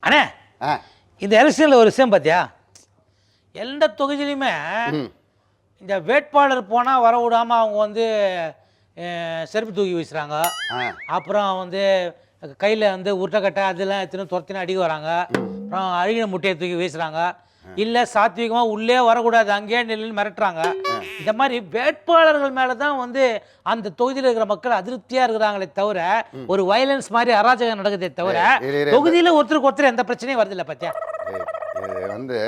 அண்ணே இந்த எலெக்ஷனில் ஒரு விஷயம் பார்த்தியா, எந்த தொகுதியிலையுமே இந்த வேட்பாளர் போனால் வர விடாமல் அவங்க வந்து செருப்பு தூக்கி வீசுகிறாங்க. அப்புறம் வந்து கையில் வந்து உருட்டைக்கட்டை அதெல்லாம் எடுத்துன்னு துரத்தின்னு அடிக்க வராங்க. அப்புறம் அழுகின முட்டையை தூக்கி வீசுகிறாங்க. இல்லை சாத்விகமாக உள்ளே வரக்கூடாது அங்கேயே நில்லுன்னு மிரட்டுறாங்க. இந்த மாதிரி வேட்பாளர்கள் மேலே தான் வந்து அந்த தொகுதியில் இருக்கிற மக்கள் அதிருப்தியாக இருக்கிறாங்களே தவிர ஒரு வயலன்ஸ் மாதிரி அராஜகம் நடக்குதே தவிர தொகுதியில் ஒருத்தருக்கு ஒருத்தர் எந்த பிரச்சனையும் வருதில்லை. பார்த்தியா, இது வந்து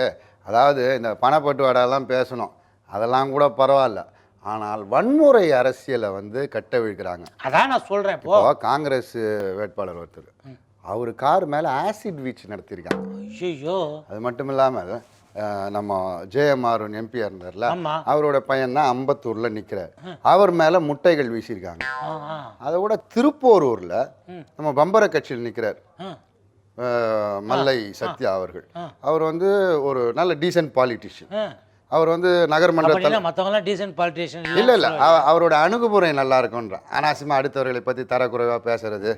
அதாவது இந்த பணப்பட்டுவாடெல்லாம் பேசணும், அதெல்லாம் கூட பரவாயில்ல. ஆனால் வன்முறை அரசியலை வந்து கட்டவிழ்க்கிறாங்க. அதான் நான் சொல்கிறேன். இப்போ காங்கிரஸ் வேட்பாளர் ஒருத்தர் அவர் கார் மேலே ஆசிட் வீச்சு நடத்தியிருக்காங்க. ஐயோ, அது மட்டும் இல்லாமல் நம்ம ஜேஎம்ஆர் எம்பியாக இருந்தார்ல, அவரோட பையன் தான் அம்பத்தூரில் நிற்கிறார், அவர் மேலே முட்டைகள் வீசியிருக்காங்க. அதை விட திருப்போரூரில் நம்ம பம்பர கட்சியில் நிற்கிறார் மல்லை சத்யா அவர்கள். அவர் வந்து ஒரு நல்ல டீசன்ட் பாலிட்டிஷியன். அவர் வந்து நகர்மன்றத்தில் மற்றவங்களாம் டீசன்ட் பாலிட்டிஷியன் இல்லை அவரோட அணுகுமுறை நல்லா இருக்கும்ன்ற. அனாவசியமாக அடுத்தவர்களை பற்றி தரக்குறைவாக பேசுறது,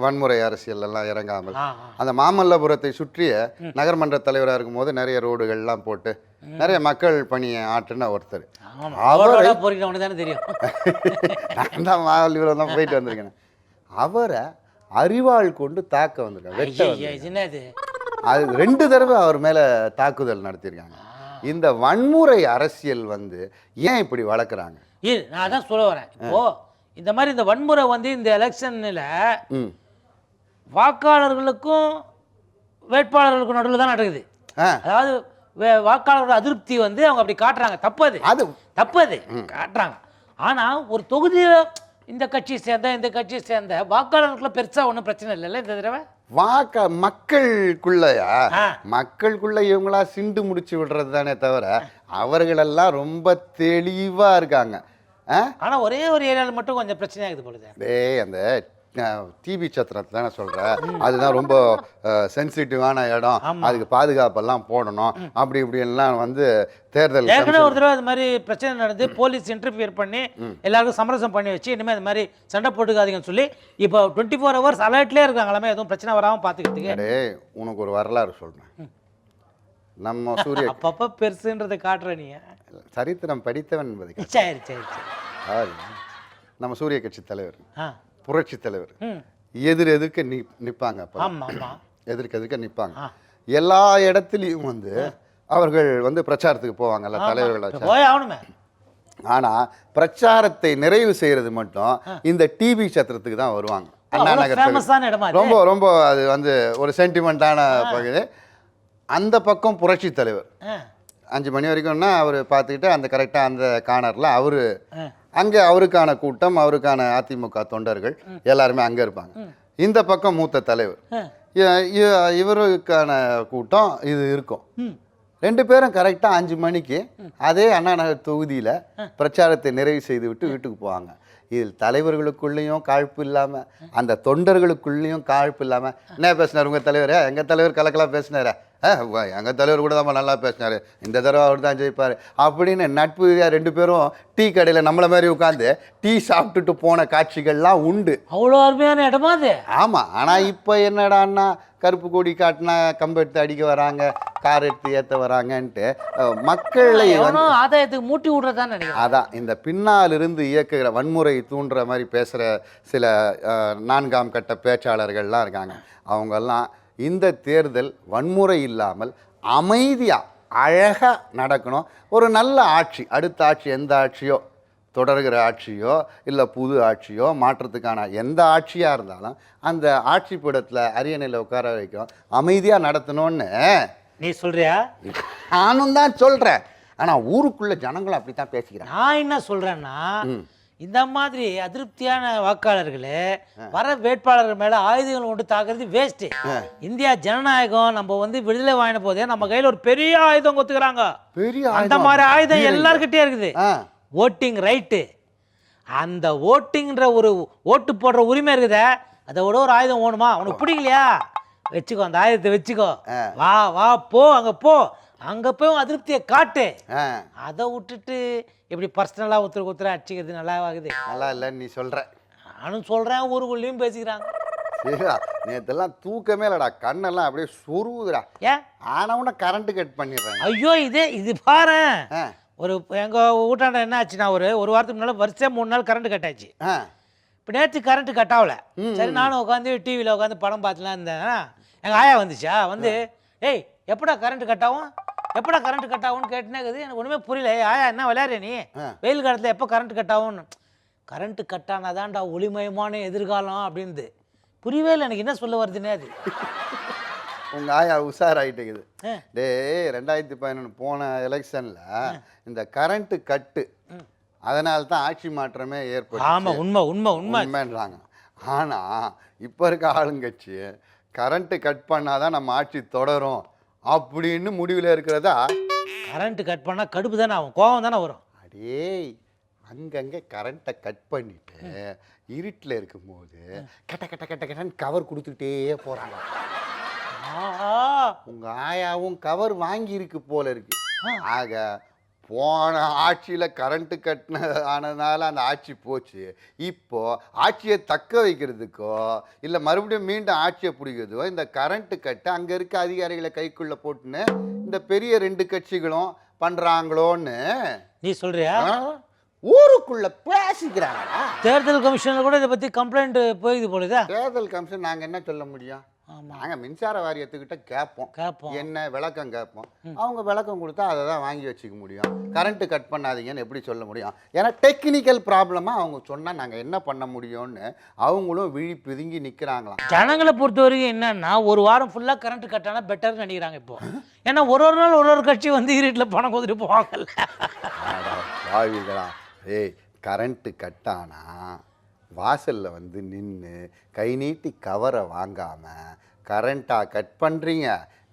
வன்முறை அரசியல் எல்லாம் இறங்காமல் அந்த மாமல்லபுரத்தை சுற்றிய நகர்மன்ற தலைவராக இருக்கும்போது நிறைய ரோடுகள்லாம் போட்டு நிறைய மக்கள் பணியை ஆற்றுன ஒருத்தர். அவரை தானே தெரியும், நான் தான் மாமல்லபுரம் தான் போயிட்டு வந்திருக்கேன். அவரை அறிவாள் கொண்டு தாக்க வந்திருக்காங்க. அது 2 தடவை அவர் மேலே தாக்குதல் நடத்தியிருக்காங்க. இந்த வன்முறை அரசியல் வந்து ஏன் இப்படி வளர்க்குறாங்க? நான் அதான் சொல்ல வரேன். இப்போ இந்த மாதிரி இந்த வன்முறை வந்து இந்த எலெக்ஷனில் வாக்காளர்களுக்கும் வேட்பாளர்களுக்கும் நடுவில் தான் நடக்குது. அதாவது வாக்காளர்களோட அதிருப்தி வந்து அவங்க அப்படி காட்டுறாங்க. தப்பு அது காட்டுறாங்க. ஆனால் ஒரு தொகுதியில் இந்த கட்சியை சேர்ந்த வாக்காளர்களுக்குள்ள பெருசாக ஒன்றும் பிரச்சனை இல்லைல்ல இந்த தடவை. மக்களுக்குள்ள இவங்களா சிண்டு முடிச்சு விடுறது தானே தவிர அவர்களெல்லாம் ரொம்ப தெளிவா இருக்காங்க. ஆனா ஒரே ஒரு ஏரியாவில் மட்டும் கொஞ்சம் பிரச்சனையாகுது பொழுது. அந்த டிவி சத்திரத்தை தானே சொல்ற, அதுதான் ரொம்ப சென்சிட்டிவான இடம், அதுக்கு பாதுகாப்பெல்லாம் போடணும் அப்படி இப்படின்லாம் வந்து தேர்தல் ஒரு தடவை அது மாதிரி பிரச்சனை நடந்து போலீஸ் இன்டர்ஃபியர் பண்ணி எல்லாருக்கும் சமரசம் பண்ணி வச்சு இனிமேல் அது மாதிரி சண்டை போட்டுக்காதீங்கன்னு சொல்லி இப்போ 24 hours அலர்ட்லேயே இருக்காங்களாமே, எதுவும் பிரச்சனை வராமல் பார்த்துக்கிறதுக்கு. உனக்கு ஒரு வரலாறு சொல்றேன். நம்ம சூரிய அப்பப்போ பெருசுன்றதை காட்டுற நீ சரித்திரம் படித்தவன் என்பது. சரி நம்ம சூரிய கட்சி தலைவர், புரட்சி தலைவர் எதிர்க்க நிற்பாங்க. எதிர்க்க நிற்பாங்க. எல்லா இடத்துலையும் வந்து அவர்கள் வந்து பிரச்சாரத்துக்கு போவாங்கல்ல தலைவர்கள். ஆனா பிரச்சாரத்தை நிறைவு செய்யறது மட்டும் இந்த டிவி சத்திரத்துக்கு தான் வருவாங்க. அண்ணா நகர் ரொம்ப ரொம்ப அது வந்து ஒரு சென்டிமெண்டான பகுதி. அந்த பக்கம் புரட்சி தலைவர் 5 மணி வரைக்கும்னா அவர் பார்த்துக்கிட்டு அந்த கரெக்டாக அந்த கார்னரில் அவர் அங்கே அவருக்கான கூட்டம், அவருக்கான அதிமுக தொண்டர்கள் எல்லாருமே அங்கே இருப்பாங்க. இந்த பக்கம் மூத்த தலைவர் இவருக்கான கூட்டம் இது இருக்கும். 2 பேரும் கரெக்டாக 5 மணிக்கு அதே அண்ணா நகர் தொகுதியில் பிரச்சாரத்தை நிறைவு செய்து விட்டு வீட்டுக்கு போவாங்க. இதில் தலைவர்களுக்குள்ளேயும் காழ்ப்பு இல்லாமல் அந்த தொண்டர்களுக்குள்ளேயும் காழ்ப்பு இல்லாமல் என்ன பேசினார் உங்கள் தலைவர்? எங்கள் தலைவர் கலக்கலாக பேசினார், எங்கள் தலைவர் கூட தான் நல்லா பேசினார், இந்த தடவை அவர் தான் ஜெயிப்பார் அப்படின்னு நட்பு ரீதியாக 2 பேரும் டீ கடையில் நம்மளை மாதிரி உட்காந்து டீ சாப்பிட்டுட்டு போன காட்சிகள்லாம் உண்டு. அவ்வளோ அருமையான இடமா அது. ஆமாம். ஆனால் இப்போ என்னடான்னா கருப்பு கொடி காட்டினா கம்பு எடுத்து அடிக்க வராங்க, கார் எடுத்து ஏற்ற வராங்கன்ட்டு மக்களை ஆதாயத்துக்கு மூட்டி விடுறதான் நினைக்கிறேன். அதான் இந்த பின்னாலிருந்து இயக்குகிற வன்முறை தூண்டுற மாதிரி பேசுகிற சில 4ஆம் கட்ட பேச்சாளர்கள்லாம் இருக்காங்க. அவங்கெல்லாம் இந்த தேர்தல் வன்முறை இல்லாமல் அமைதியாக அழகாக நடக்கணும். ஒரு நல்ல ஆட்சி, அடுத்த ஆட்சி எந்த ஆட்சியோ, தொடர்கிற ஆட்சியோ இல்லை புது ஆட்சியோ, மாற்றத்துக்கான எந்த ஆட்சியாக இருந்தாலும் அந்த ஆட்சி பீடத்தில் அரியணையில் உட்கார வைக்கும், அமைதியாக நடத்தணும்னு நீ சொல்றியா? நானும் தான் சொல்கிறேன். ஆனால் ஊருக்குள்ள ஜனங்களும் அப்படி தான் பேசிக்கிறேன். நான் என்ன சொல்கிறேன்னா, இந்த மாதிரி அதிருப்தியான வாக்காளர்களே வர வேட்பாளர்கள் மேலே ஆயுதங்கள் கொண்டு தாக்குறது வேஸ்ட்டு. இந்தியா ஜனநாயகம், நம்ம வந்து விடுதலை வாங்கின போதே நம்ம கையில் ஒரு பெரிய ஆயுதம் கொத்துக்கிறாங்க. அந்த மாதிரி ஆயுதம் எல்லார்கிட்டே இருக்குது. Voting right. அந்த ஓட்டிங்கிற ஒரு ஓட்டு போடுற உரிமை இருக்குதே, அதை விட ஒரு ஆயுதம் ஓணுமா? உனக்கு பிடிக்கலையா? வச்சுக்கோ, அந்த ஆயுதத்தை வச்சுக்கோ. வா போ, அங்கே போய் அதிருப்தியை காட்டு. அதை விட்டுட்டு இப்படி பர்சனலாக ஒருத்தருக்கு அடிச்சுக்கிறது நல்லா ஆகுது. நல்லா இல்லைன்னு நீ சொல்கிற. நானும் சொல்கிறேன், ஊருக்குள்ளேயும் பேசிக்கிறாங்க. நேத்தெல்லாம் தூக்கமே இல்லடா, கண்ணெல்லாம் அப்படியே சொருவுதுடா. ஏன் ஆனவுன கரண்ட் கட் பண்ணிடுறாங்க. ஐயோ இது பாரு, ஒரு எங்கள் வீட்டாண்ட என்ன ஆச்சுன்னா ஒரு வாரத்துக்கு முன்னால் வருஷம் 3 நாள் கரண்ட் கட் ஆச்சு. இப்போ நேற்று கரண்ட் கட் ஆகல. சரி நானும் உட்காந்து டிவியில் உட்காந்து படம் பார்த்துலாம் இருந்தேன். எங்கள் ஆயா வந்துச்சா வந்து, ஏய் எப்படா கரண்ட் கட் ஆகும் எப்படா கரண்ட் கட் ஆகும்னு கேட்டுனே இருக்குது. எனக்கு ஒன்றுமே புரியல. ஆயா என்ன விளையாடுற நீ, வெயில் காலத்தில் எப்போ கரண்ட் கட் ஆகும்னு. கரண்ட்டு கட் ஆனாதான்டா ஒளிமயமான எதிர்காலம் அப்படின்னு புரியவே இல்லை எனக்கு, என்ன சொல்ல வருதுன்னே அது. உங்க ஆயா உஷாராயிட்டேங்குது. டேய் 2011 போன எலெக்ஷன்ல இந்த கரண்ட் கட்டு அதனால தான் ஆட்சி மாற்றமே ஏற்படும். ஆமா, உண்மை உண்மை உண்மை உண்மைன்றாங்க. ஆனா இப்ப இருக்க ஆளுங்கட்சி கரண்ட் கட் பண்ணாதான் நம்ம ஆட்சி தொடரும் அப்படின்னு முடிவில் இருக்கிறதா. கரண்ட் கட் பண்ணா கடுப்பு தானே ஆகும், கோவம் தானே வரும். அடே அங்கங்கே கரண்ட்டை கட் பண்ணிட்டு இருட்டில் இருக்கும்போது கட்ட கட்ட கட்ட கட்டன்னு கவர் கொடுத்துட்டே போகிறாங்க. உங்கள் ஆயாவும் கவர் வாங்கியிருக்கு போல இருக்கு. ஆக போன ஆட்சியில் கரண்ட்டு கட்டின ஆனதுனால அந்த ஆட்சி போச்சு. இப்போ ஆட்சியை தக்க வைக்கிறதுக்கோ இல்லை மறுபடியும் மீண்டும் ஆட்சியை பிடிக்கிறதோ இந்த கரண்ட்டு கட்டு அங்கே இருக்க அதிகாரிகளை கைக்குள்ளே போட்டுன்னு இந்த பெரிய 2 கட்சிகளும் பண்ணுறாங்களோன்னு நீ சொல்றியா? ஊருக்குள்ள பேசிக்கிறாங்களா? தேர்தல் கமிஷனில் கூட இதை பற்றி கம்ப்ளைண்ட் போயிது போலுதா? தேர்தல் கமிஷன் நாங்கள் என்ன சொல்ல முடியும்? நாங்கள் மின்சார வாரியத்துக்கிட்ட கேட்போம், என்ன விளக்கம் கேட்போம். அவங்க விளக்கம் கொடுத்தா அதை தான் வாங்கி வச்சுக்க முடியும். கரண்ட்டு கட் பண்ணாதீங்கன்னு எப்படி சொல்ல முடியும்? ஏன்னா டெக்னிக்கல் ப்ராப்ளமாக அவங்க சொன்னால் நாங்கள் என்ன பண்ண முடியும்னு அவங்களும் விழி பிதுங்கி நிற்கிறாங்களாம். ஜனங்களை பொறுத்த வரைக்கும் என்னன்னா, ஒரு வாரம் ஃபுல்லாக கரண்ட் கட் ஆனால் பெட்டர்னு நினைக்கிறாங்க இப்போ. ஏன்னா ஒரு நாள் ஒரு கட்சி வந்து இருட்டில் பணம் கொடுத்துட்டு போவாங்கல்ல. வாவிகளா, ஏய் கரண்ட்டு கட் ஆனா வாசலில் வந்து நின்று கை நீட்டி கவரை வாங்காமல் கரண்ட்டாக கட் பண்ணுறீங்க,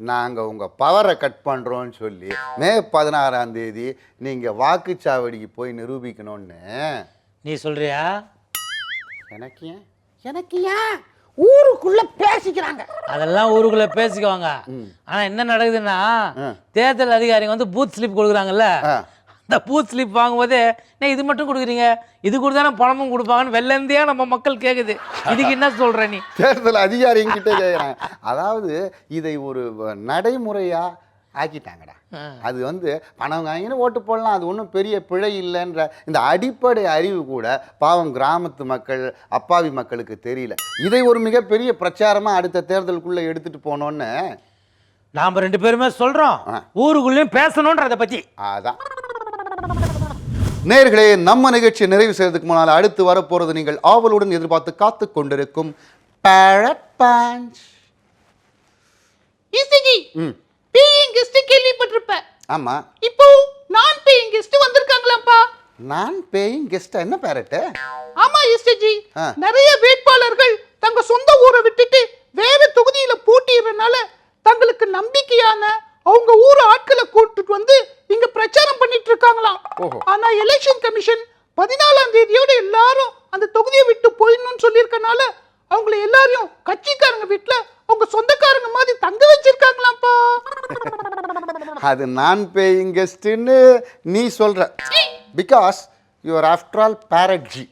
நாங்கள் உங்கள் பவரை கட் பண்ணுறோன்னு சொல்லி மே 16ஆம் தேதி நீங்கள் வாக்குச்சாவடிக்கு போய் நிரூபிக்கணும்னு நீ சொல்கிறியா? எனக்கு ஏன் ஊருக்குள்ளே பேசிக்கிறாங்க. அதெல்லாம் ஊருக்குள்ளே பேசிக்குவாங்க. ஆனால் என்ன நடக்குதுன்னா, தேர்தல் அதிகாரிங்க வந்து பூத் ஸ்லிப் கொடுக்குறாங்கல்ல, இந்த பூத் ஸ்லிப் வாங்கும்போதே இது மட்டும் கொடுக்குறீங்க, இது கூட தானே பணமும் கொடுப்பாங்கன்னு வெள்ளந்தியா நம்ம மக்கள் கேட்குது. இதுக்கு என்ன சொல்கிற நீ? தேர்தல் அதிகாரிங்கிட்ட கேட்குறாங்க. அதாவது இதை ஒரு நடைமுறையாக ஆக்கிட்டாங்கடா. அது வந்து பணம் வாங்கின்னு ஓட்டு போடலாம், அது ஒன்றும் பெரிய பிழை இல்லைன்ற இந்த அடிப்படை அறிவு கூட பாவம் கிராமத்து மக்கள் அப்பாவி மக்களுக்கு தெரியல. இதை ஒரு மிகப்பெரிய பிரச்சாரமாக அடுத்த தேர்தலுக்குள்ளே எடுத்துகிட்டு போனோன்னு நாம் 2 பேருமே சொல்கிறோம், ஊருக்குள்ளேயும் பேசணுன்றதை பற்றி. அதான் நேயர்களே, நம்ம நிகழ்ச்சியை நிறைவு செய்வதற்கு முன்னால் அடுத்து வரப்போறது நீங்கள் ஆவலுடன் எதிர்பார்த்து காத்து கொண்டிருக்கும் பேரட் பஞ்ச். பேயிங் கெஸ்ட் கேள்விப்பட்டிருப்ப. ஆமா, இப்போ நான் பேயிங் கெஸ்ட் வந்திருக்காங்களாப்பா. நான் பேயிங் கெஸ்ட் என்ன பேரட்? ஆமா எஸ்டிஜி, நிறைய வேட்பாளர்கள் தங்க சொந்த ஊரை விட்டுட்டு வேற தொகுதியில போட்டியிடறனால தங்களுக்கு நம்பிக்கையான அவங்க ஊர் ஆட்களை கூட்டிட்டு வந்து இங்க பிரச்சாரம் பண்ணிட்டு இருக்காங்களாம். ஆனா எலெக்ஷன் கமிஷன் 14ஆம் தேதியோட எல்லாரும் அந்த தொகுதியை விட்டு போயிடணும்னு சொல்லியிருக்கனால அவங்கள எல்லாரையும் கட்சிக்காரங்க வீட்டுல அவங்க சொந்தக்காரங்க மாதிரி தங்க வச்சிருக்காங்களாம்ப்பா. அது நான் பேயிங் கெஸ்ட்னு நீ சொல்ற, because you are after all parrot ji.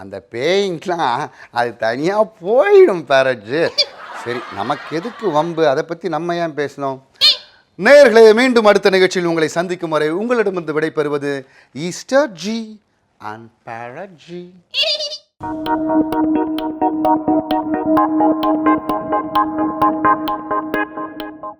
அந்த பேயிங்லாம் அது தனியா போயிடும் பேரட் ஜி. சரி, நமக்கு எதுக்கு வம்பு, அதை பத்தி நம்ம ஏன் பேசணும்? நேயர்களே, மீண்டும் அடுத்த நிகழ்ச்சியில் உங்களை சந்திக்கும் வரை உங்களிடமிருந்து விடைபெறுவது Easter ji and parrot G.